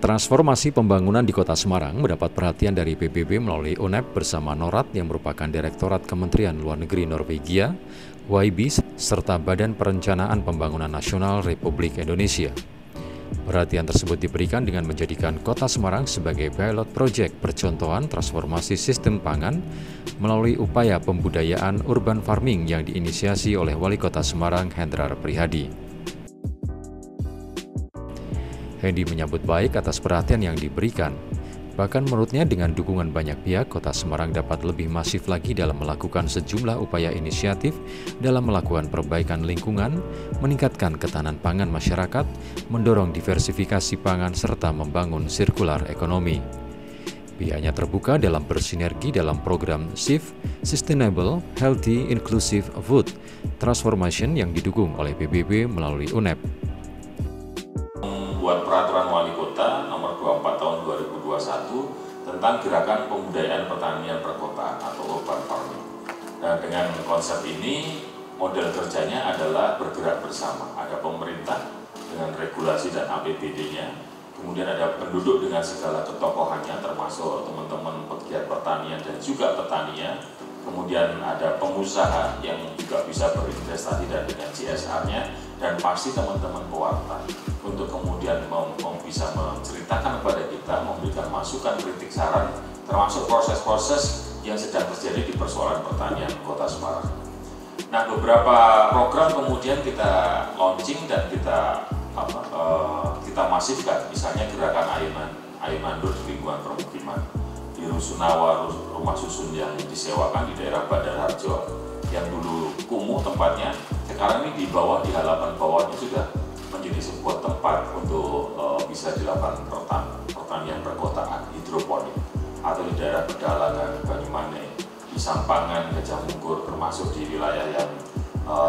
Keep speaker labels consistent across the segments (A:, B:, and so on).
A: Transformasi pembangunan di Kota Semarang mendapat perhatian dari PBB melalui UNEP bersama NORAD yang merupakan Direktorat Kementerian Luar Negeri Norwegia, YB, serta Badan Perencanaan Pembangunan Nasional Republik Indonesia. Perhatian tersebut diberikan dengan menjadikan Kota Semarang sebagai pilot project percontohan transformasi sistem pangan melalui upaya pembudayaan urban farming yang diinisiasi oleh Wali Kota Semarang Hendrar Prihadi. Hendy menyambut baik atas perhatian yang diberikan. Bahkan menurutnya dengan dukungan banyak pihak, Kota Semarang dapat lebih masif lagi dalam melakukan sejumlah upaya inisiatif dalam melakukan perbaikan lingkungan, meningkatkan ketahanan pangan masyarakat, mendorong diversifikasi pangan, serta membangun sirkular ekonomi. Pihaknya terbuka dalam bersinergi dalam program SHIFT Sustainable, Healthy, Inclusive Food Transformation yang didukung oleh PBB melalui UNEP.
B: Membuat peraturan wali kota nomor 24 tahun 2021 tentang gerakan pembudayaan pertanian perkotaan atau urban farming. Nah, dengan konsep ini model kerjanya adalah bergerak bersama. Ada pemerintah dengan regulasi dan APBD-nya, kemudian ada penduduk dengan segala ketokohannya termasuk teman-teman pegiat pertanian dan juga petaninya. Kemudian ada pengusaha yang juga bisa berinvestasi dan dengan CSR-nya, dan pasti teman-teman pewarta untuk kemudian bisa menceritakan kepada kita, memberikan masukan, kritik, saran, termasuk proses-proses yang sedang terjadi di persoalan pertanian Kota Semarang. Nah, beberapa program kemudian kita launching dan kita masifkan, misalnya gerakan air mandor di lingkungan permukiman. Di Rusunawa, rumah susun yang disewakan di daerah Bandar Harjo yang dulu kumuh tempatnya, sekarang ini di bawah, di halaman bawahnya sudah menjadi sebuah tempat untuk bisa dilakukan pertanian perkotaan hidroponik, atau di daerah Pedalangan, Banyumane, di Sampangan, Gajah Mungkur, termasuk di wilayah yang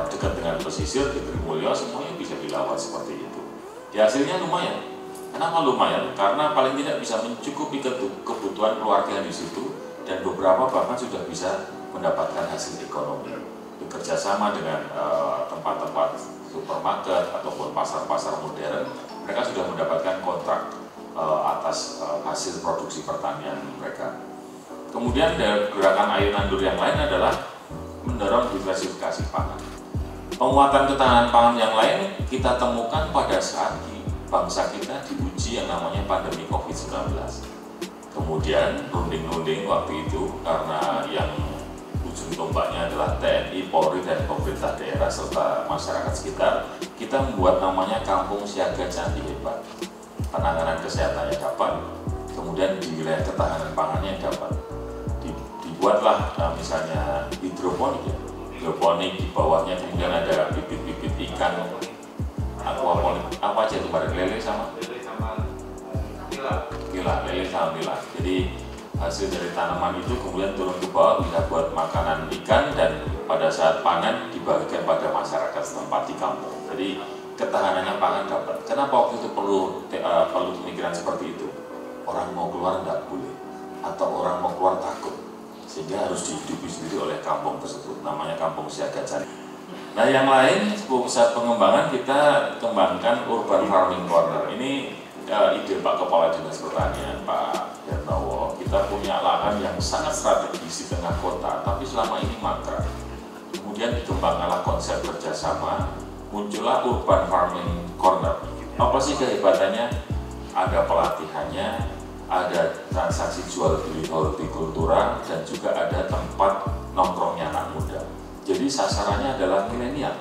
B: dekat dengan pesisir di Trimulyo, semuanya bisa dilakukan seperti itu. Di hasilnya lumayan. Kenapa lumayan? Karena paling tidak bisa mencukupi kebutuhan keluarga di situ, dan beberapa bahkan sudah bisa mendapatkan hasil ekonomi. Bekerja sama dengan tempat-tempat supermarket ataupun pasar-pasar modern, mereka sudah mendapatkan kontrak atas hasil produksi pertanian mereka. Kemudian dari gerakan air nandur yang lain adalah mendorong diversifikasi pangan. Penguatan ketahanan pangan yang lain kita temukan pada saat bangsa kita diuji yang namanya pandemi COVID-19. Kemudian runding-runding waktu itu, karena yang ujung tombaknya adalah TNI, Polri, dan pemerintah daerah serta masyarakat sekitar, kita membuat namanya Kampung Siaga Candi Hebat. Penanganan kesehatannya dapat, kemudian di wilayah ketahanan pangannya dapat. Dibuatlah misalnya hidroponik, hidroponik di bawahnya kemudian ada bibit-bibit ikan, aquaponik, apa aja itu pada lele sama nila. Jadi hasil dari tanaman itu kemudian turun ke bawah, bisa buat makanan ikan, dan pada saat panen dibagikan pada masyarakat setempat di kampung. Jadi ketahanannya pangan dapat. Kenapa waktu itu perlu pemikiran seperti itu? Orang mau keluar tidak boleh, atau orang mau keluar takut, sehingga harus dihidupi sendiri oleh kampung tersebut. Namanya Kampung Siaga Candi. Nah, yang lain pusat pengembangan kita kembangkan urban farming corner. Ini ide Pak Kepala Dinas Pertanian, Pak Hernowo. Kita punya lahan yang sangat strategis di tengah kota, tapi selama ini mangkrak. Kemudian dikembangkanlah konsep kerjasama, muncullah urban farming corner. Apa sih kehebatannya? Ada pelatihannya, ada transaksi jual beli hortikultura, dan juga ada tempat nongkrongnya anak muda. Jadi sasarannya adalah milenial,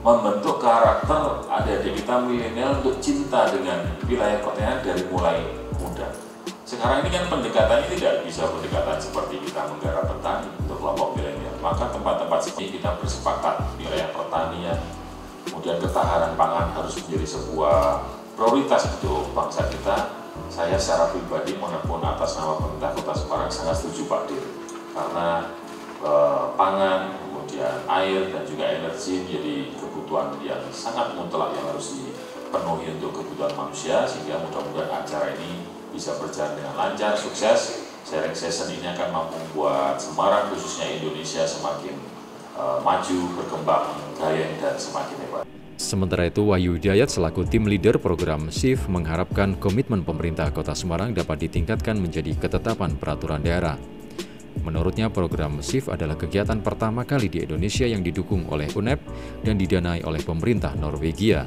B: membentuk karakter adik-adik kita milenial untuk cinta dengan wilayah pertanian dari mulai muda. Sekarang ini kan pendekatannya tidak bisa pendekatan seperti kita menggarap petani untuk kelompok milenial. Maka tempat-tempat seperti ini kita bersepakat wilayah pertanian, kemudian ketahanan pangan harus menjadi sebuah prioritas untuk bangsa kita. Saya secara pribadi maupun atas nama pemerintah Kota Semarang sangat setuju Pak Dir, karena pangan, kemudian air, dan juga energi menjadi kebutuhan yang sangat mutlak yang harus dipenuhi untuk kebutuhan manusia, sehingga mudah-mudahan acara ini bisa berjalan dengan lancar, sukses. Sharing session ini akan mampu membuat Semarang, khususnya Indonesia, semakin maju, berkembang, gayeng, dan semakin hebat.
A: Sementara itu, Wahyu Hidayat selaku tim leader program SIF mengharapkan komitmen pemerintah Kota Semarang dapat ditingkatkan menjadi ketetapan peraturan daerah. Menurutnya, program SIF adalah kegiatan pertama kali di Indonesia yang didukung oleh UNEP dan didanai oleh pemerintah Norwegia.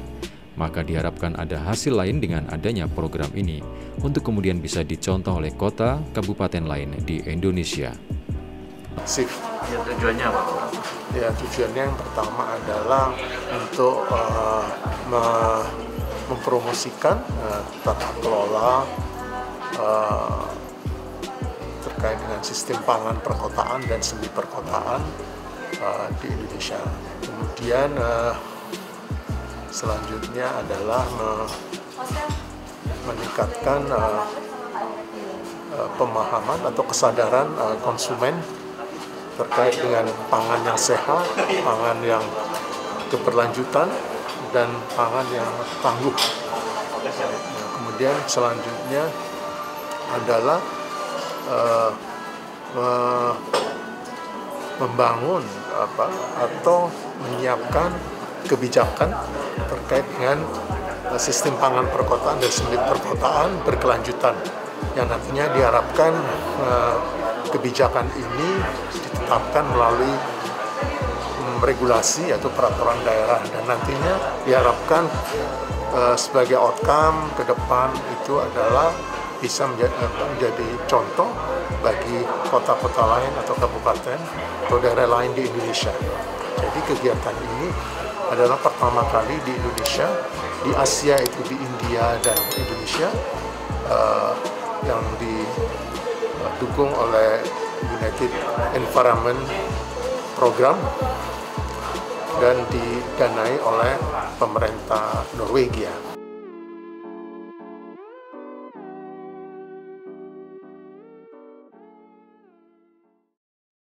A: Maka diharapkan ada hasil lain dengan adanya program ini untuk kemudian bisa dicontoh oleh kota, kabupaten lain di Indonesia.
C: SIF.
D: Ya, tujuannya apa?
C: Ya, tujuannya yang pertama adalah untuk mempromosikan tata kelola terkait dengan sistem pangan perkotaan dan semi perkotaan di Indonesia. Kemudian selanjutnya adalah meningkatkan pemahaman atau kesadaran konsumen terkait dengan pangan yang sehat, pangan yang keberlanjutan, dan pangan yang tangguh. Nah, kemudian selanjutnya adalah membangun atau menyiapkan kebijakan terkait dengan sistem pangan perkotaan dan semi perkotaan berkelanjutan, yang nantinya diharapkan kebijakan ini ditetapkan melalui regulasi atau peraturan daerah, dan nantinya diharapkan sebagai outcome ke depan itu adalah bisa menjadi contoh bagi kota-kota lain atau kabupaten atau daerah lain di Indonesia. Jadi kegiatan ini adalah pertama kali di Indonesia, di Asia itu di India dan Indonesia, yang didukung oleh United Environment Program dan didanai oleh pemerintah Norwegia.